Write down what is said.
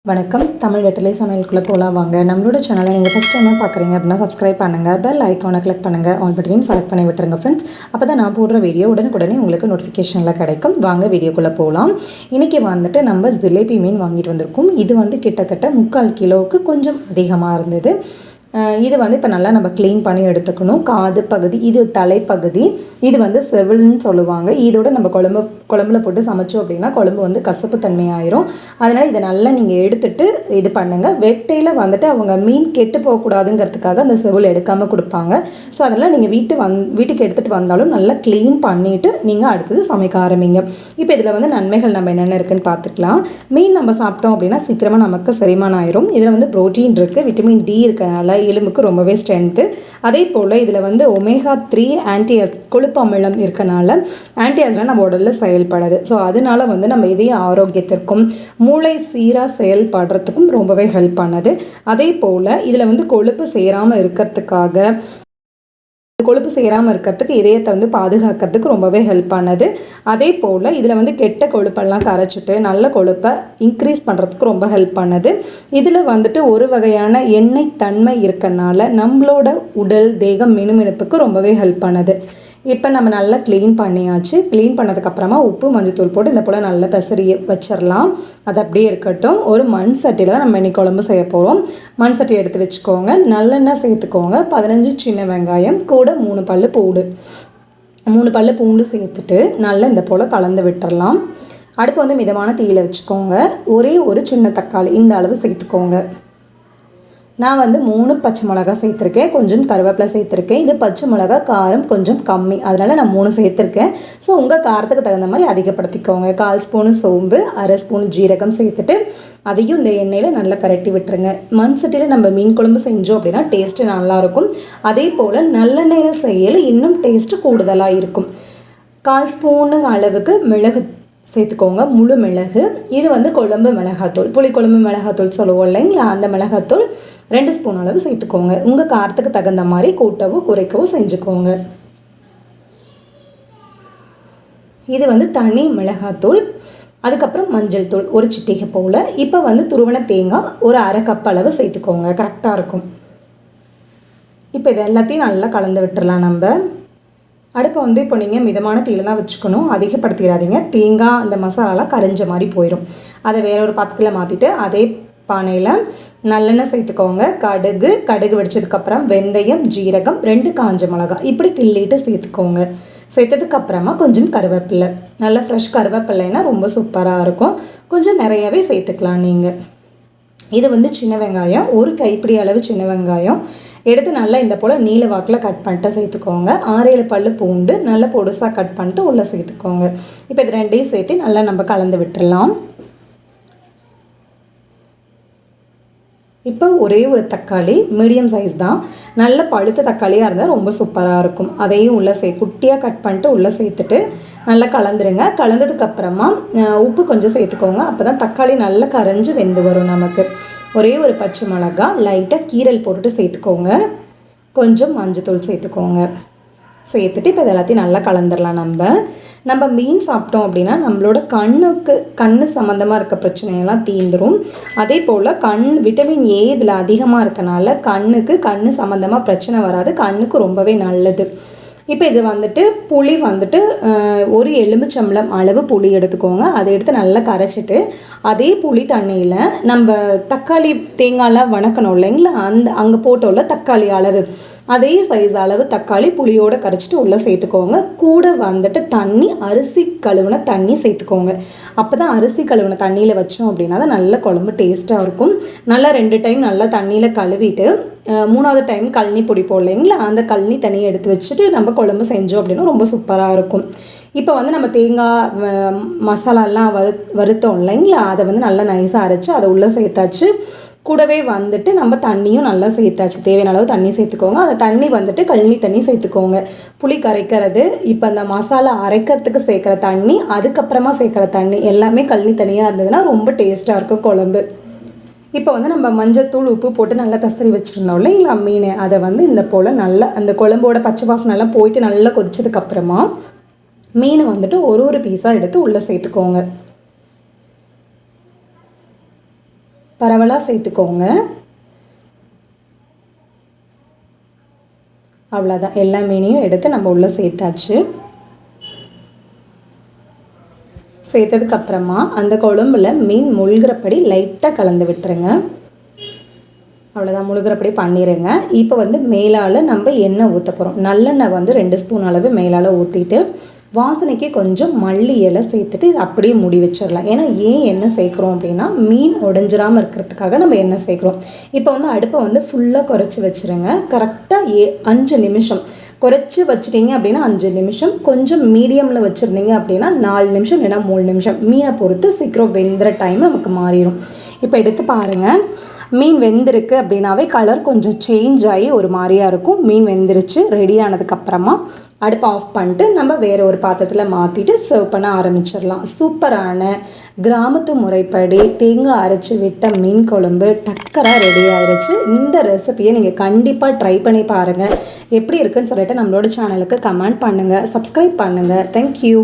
வணக்கம். தமிழ் வெற்றிலை சமையலுக்குள்ளே போகலாம் வாங்க. நம்மளோட சேனலை நீங்கள் ஃபஸ்ட் டைமாக பார்க்குறீங்க அப்படின்னா சப்ஸ்கிரைப் பண்ணுங்கள், பெல் ஐக்கானை கிளிக் பண்ணுங்கள், ஆல் பட்டனையும் செலக்ட் பண்ணி விட்டுருங்க ஃப்ரெண்ட்ஸ். அப்போ தான் நான் போடுற வீடியோ உடனுக்குடனே உங்களுக்கு நோட்டிஃபிகேஷனில் கிடைக்கும். வாங்க வீடியோக்குள்ளே போகலாம். இன்றைக்கி வந்துட்டு நம்ம ஜிலேபி மீன் வாங்கிட்டு வந்திருக்கோம். இது வந்து கிட்டத்தட்ட 3/4 கிலோவுக்கு கொஞ்சம் அதிகமாக இருந்தது. இது வந்து இப்போ நல்லா நம்ம க்ளீன் பண்ணி எடுத்துக்கணும். காது பகுதி, இது தலைப்பகுதி, இது வந்து செவில்னு சொல்லுவாங்க. இதோட நம்ம குழம்புல போட்டு சமைச்சோம் அப்படின்னா குழம்பு வந்து கசப்பு தன்மை ஆயிரும். அதனால் இதை நல்லா நீங்கள் எடுத்துகிட்டு இது பண்ணுங்கள். வெட்டையில் வந்துட்டு அவங்க மீன் கெட்டு போகக்கூடாதுங்கிறதுக்காக அந்த செவில் எடுக்காமல் கொடுப்பாங்க. ஸோ அதனால் நீங்கள் வீட்டுக்கு எடுத்துகிட்டு வந்தாலும் நல்லா க்ளீன் பண்ணிவிட்டு நீங்கள் அடுத்தது சமைக்க ஆரம்பிங்க. இப்போ இதில் வந்து நன்மைகள் நம்ம என்னென்ன இருக்குதுன்னு பார்த்துக்கலாம். மீன் நம்ம சாப்பிட்டோம் அப்படின்னா சீக்கிரமாக நமக்கு செரிமானம் ஆயிரும். இதில் வந்து ப்ரோட்டீன் இருக்குது, விட்டமின் டி இருக்கிறனால எலும்புக்கு ரொம்பவே ஸ்ட்ரென்த்து. அதே போல் இதில் வந்து ஒமேகா 3 கொழுப்பு அமிலம் இருக்கனால ஆன்டிஆக்சிடென்ட் நம்ம உடலில் செயல்படாது. ஸோ அதனால வந்து நம்ம இதய ஆரோக்கியத்திற்கும் மூளை சீராக செயல்படுறதுக்கும் ரொம்பவே ஹெல்ப் பண்ணுது. அதே போல் இதில் வந்து கொழுப்பு சேராமல் இருக்கிறதுக்கு இதயத்தை வந்து பாதுகாக்கிறதுக்கு ரொம்பவே ஹெல்ப் பண்ணுது. அதே போல் இதில் வந்து கெட்ட கொழுப்பெல்லாம் கரைச்சிட்டு நல்ல கொழுப்பை இன்க்ரீஸ் பண்ணுறதுக்கு ரொம்ப ஹெல்ப் பண்ணுது. இதில் வந்துட்டு ஒரு வகையான எண்ணெய் தன்மை இருக்கனால நம்மளோட உடல் தேகம் மினுமினுப்புக்கு ரொம்பவே ஹெல்ப் பண்ணுது. இப்போ நம்ம நல்லா க்ளீன் பண்ணியாச்சு. க்ளீன் பண்ணதுக்கப்புறமா உப்பு மஞ்சத்தூள் போட்டு இந்த போல் நல்லா பெசரி வச்சிடலாம். அது அப்படியே இருக்கட்டும். ஒரு மண் சட்டியில் தான் நம்ம இன்னைக்கு குழம்பு செய்ய போகிறோம். மண் சட்டி எடுத்து வச்சுக்கோங்க. நல்லெண்ணெய் சேர்த்துக்கோங்க. 15 சின்ன வெங்காயம் கூட 3 பல்லு பூண்டு சேர்த்துட்டு நல்லா இந்த போல் கலந்து விட்டுடலாம். அடுப்பு வந்து மிதமான தீயில வச்சுக்கோங்க. ஒரே ஒரு சின்ன தக்காளி இந்த அளவு சேர்த்துக்கோங்க. நான் வந்து 3 பச்சை மிளகா சேர்த்துருக்கேன், கொஞ்சம் கருவேப்பிலை சேர்த்துருக்கேன். இது பச்சை மிளகா காரம் கொஞ்சம் கம்மி, அதனால் நான் 3 சேர்த்துருக்கேன். ஸோ உங்கள் காரத்துக்கு தகுந்த மாதிரி அதிகப்படுத்திக்கோங்க. 1/4 ஸ்பூனு சோம்பு, 1/2 ஸ்பூன் ஜீரகம் சேர்த்துட்டு அதையும் இந்த எண்ணெயில் நல்லா பரட்டி விட்டுருங்க. மண் சட்டியில் நம்ம மீன் குழம்பு செஞ்சோம் அப்படின்னா டேஸ்ட்டு நல்லாயிருக்கும். அதே போல் நல்லெண்ணெயில் செய்யல இன்னும் டேஸ்ட்டு கூடுதலாக இருக்கும். 1/4 ஸ்பூனுங்க அளவுக்கு மிளகு சேர்த்துக்கோங்க, முழு மிளகு. இது வந்து குழம்பு மிளகாத்தூள், புளிக்குழம்பு மிளகாத்தூள் சொல்லுவோம் இல்லைங்களா, அந்த மிளகாத்தூள் 2 ஸ்பூன் அளவு சேர்த்துக்கோங்க. உங்கள் காரத்துக்கு தகுந்த மாதிரி கூட்டவோ குறைக்கவோ செஞ்சுக்கோங்க. இது வந்து தனி மிளகாத்தூள். அதுக்கப்புறம் மஞ்சள் தூள் ஒரு சிட்டிகை போல். இப்போ வந்து துருவன தேங்காய் ஒரு 1/2 கப் அளவு சேர்த்துக்கோங்க, கரெக்டாக இருக்கும். இப்போ இது எல்லாத்தையும் நல்லா கலந்து விட்டுறலாம். நம்ம அடுப்பை வந்து இப்போ நீங்கள் மிதமான தீயில தான் வச்சுக்கணும், அதிகப்படுத்திடாதீங்க. தேங்காய் அந்த மசாலாலாம் கரைஞ்ச மாதிரி போயிடும். அதை வேற ஒரு பாத்திரத்தில் மாற்றிட்டு அதே பானையில் நல்லெண்ணெய் சேர்த்துக்கோங்க. கடுகு வெடிச்சதுக்கப்புறம் வெந்தயம், ஜீரகம், 2 காஞ்ச மிளகாய் இப்படி கிள்ளிட்டு சேர்த்துக்கோங்க. சேர்த்ததுக்கப்புறமா கொஞ்சம் கருவேப்பிலை, நல்லா ஃப்ரெஷ் கருவேப்பிலைன்னா ரொம்ப சூப்பராக இருக்கும். கொஞ்சம் நிறையவே சேர்த்துக்கலாம் நீங்கள். இது வந்து சின்ன வெங்காயம், ஒரு கைப்பிடி அளவு சின்ன வெங்காயம் எடுத்து நல்லா இந்த போல் நீல வாக்கில் கட் பண்ணிட்டு சேர்த்துக்கோங்க. 6-7 பல்லு பூண்டு நல்லா பொடுசாக கட் பண்ணிட்டு உள்ளே சேர்த்துக்கோங்க. இப்போ இது ரெண்டையும் சேர்த்து நல்லா நம்ம கலந்து விட்டுடலாம். இப்போ ஒரே ஒரு தக்காளி, மீடியம் சைஸ் தான், நல்ல பழுத்த தக்காளியாக இருந்தால் ரொம்ப சூப்பராக இருக்கும். அதையும் உள்ளே குட்டியாக கட் பண்ணிட்டு உள்ளே சேர்த்துட்டு நல்லா கலந்துருங்க. கலந்ததுக்கப்புறமா உப்பு கொஞ்சம் சேர்த்துக்கோங்க. அப்போ தான் தக்காளி நல்லா கரைஞ்சி வெந்து வரும் நமக்கு. ஒரே ஒரு பச்சை மிளகாய் லைட்டாக கீரல் போட்டுட்டு சேர்த்துக்கோங்க. கொஞ்சம் மஞ்சத்தூள் சேர்த்துக்கோங்க. சேர்த்துட்டு இப்போ இது எல்லாத்தையும் நல்லா கலந்துடலாம். நம்ம மீன் சாப்பிட்டோம் அப்படின்னா நம்மளோட கண்ணு சம்மந்தமாக இருக்க பிரச்சனையெல்லாம் தீந்துடும். அதே போல் விட்டமின் ஏ இதில் அதிகமாக இருக்கனால கண்ணு சம்மந்தமாக பிரச்சனை வராது, கண்ணுக்கு ரொம்பவே நல்லது. இப்போ இது வந்துட்டு புளி வந்துட்டு ஒரு எலுமிச்சம்பழம் அளவு புளி எடுத்துக்கோங்க. அதை எடுத்து நல்லா கரைச்சிட்டு அதே புளி தண்ணியில் நம்ம தக்காளி தேங்காயெலாம் வணக்கணும் இல்லைங்களா, அங்கே போட்டோம்ல தக்காளி அளவு, அதே சைஸ் அளவு தக்காளி புளியோடு கரைச்சிட்டு உள்ளே சேர்த்துக்கோங்க. கூட வந்துட்டு அரிசி கழுவின தண்ணி சேர்த்துக்கோங்க. அப்போ தான் அரிசி கழுவின தண்ணியில் வச்சோம் அப்படின்னா தான் நல்ல குழம்பு டேஸ்ட்டாக இருக்கும். நல்லா 2 டைம் நல்லா தண்ணியில் கழுவிட்டு 3வது டைம் கழனி பொடி இல்லைங்களா, அந்த கழனி தண்ணியை எடுத்து வச்சுட்டு நம்ம குழம்பு செஞ்சோம் அப்படின்னா ரொம்ப சூப்பராக இருக்கும். இப்போ வந்து நம்ம தேங்காய் மசாலாலாம் வறுத்தோம் இல்லைங்களா, அதை வந்து நல்லா நைஸாக அரைச்சி அதை உள்ளே சேர்த்தாச்சு. கூடவே வந்துட்டு நம்ம தண்ணியும் நல்லா சேர்த்தாச்சு. தேவையான அளவு தண்ணி சேர்த்துக்கோங்க. அந்த தண்ணி வந்துட்டு கழனி தண்ணி சேர்த்துக்கோங்க. புளி கரைக்கிறது, இப்போ அந்த மசாலா அரைக்கிறதுக்கு சேர்க்குற தண்ணி, அதுக்கப்புறமா சேர்க்குற தண்ணி எல்லாமே கழனி தண்ணியாக இருந்ததுன்னா ரொம்ப டேஸ்ட்டாக இருக்கும் குழம்பு. இப்போ வந்து நம்ம மஞ்சத்தூள் உப்பு போட்டு நல்லா பெசரி வச்சுருந்தோம் இல்லைங்களா மீன், அதை வந்து இந்த போல் நல்லா அந்த குழம்போட பச்சை வாசனைலாம் போயிட்டு நல்லா கொதிச்சதுக்கப்புறமா மீனை வந்துட்டு ஒரு பீஸாக எடுத்து உள்ளே சேர்த்துக்கோங்க. பரவலாக சேர்த்துக்கோங்க. அவ்வளோதான், எல்லா மீனையும் எடுத்து நம்ம உள்ளே சேர்த்தாச்சு. சேர்த்ததுக்கப்புறமா அந்த குழம்புல மீன் முழுகிறப்படி லைட்டாக கலந்து விட்டுருங்க. அவ்வளோதான், முழுகிறப்படி பண்ணிடுங்க. இப்போ மேலால் நம்ம எண்ணெய் ஊற்ற போகிறோம். நல்லெண்ணெய் 2 ஸ்பூன் அளவு மேலால் ஊற்றிட்டு வாசனைக்கு கொஞ்சம் மல்லி இலை சேர்த்துட்டு இது அப்படியே மூடி வச்சிடலாம். ஏன்னா ஏன் எண்ணெய் சேர்க்குறோம் அப்படின்னா மீன் உடஞ்சிராமல் இருக்கிறதுக்காக நம்ம எண்ணெய் சேர்க்குறோம். இப்போ அடுப்பை ஃபுல்லாக குறைச்சி வச்சுருங்க. கரெக்டாக 5 நிமிஷம் குறைச்சி வச்சிட்டிங்க அப்படின்னா 5 நிமிஷம், கொஞ்சம் மீடியமில் வச்சுருந்தீங்க அப்படின்னா 4 நிமிஷம் இல்லைன்னா 3 நிமிஷம், மீனை பொறுத்து சீக்கிரம் வெந்துற டைம் நமக்கு மாறிடும். இப்போ எடுத்து பாருங்கள், மீன் வெந்திருக்கு அப்படின்னாவே கலர் கொஞ்சம் சேஞ்ச் ஆகி ஒரு மாதிரியாக இருக்கும். மீன் வெந்துருச்சு. ரெடி ஆனதுக்கப்புறமா அடுப்பை ஆஃப் பண்ணிட்டு நம்ம வேறு ஒரு பாத்திரத்தில் மாற்றிட்டு சர்வ் பண்ண ஆரம்பிச்சிடலாம். சூப்பரான கிராமத்து முறைப்படி தேங்காய் அரைச்சி விட்ட மீன் குழம்பு டக்கராக ரெடி ஆயிடுச்சு. இந்த ரெசிபியை நீங்கள் கண்டிப்பாக ட்ரை பண்ணி பாருங்கள். எப்படி இருக்குன்னு சொல்லிட்டு நம்மளோட சேனலுக்கு கமெண்ட் பண்ணுங்கள், சப்ஸ்கிரைப் பண்ணுங்கள். தேங்க்யூ.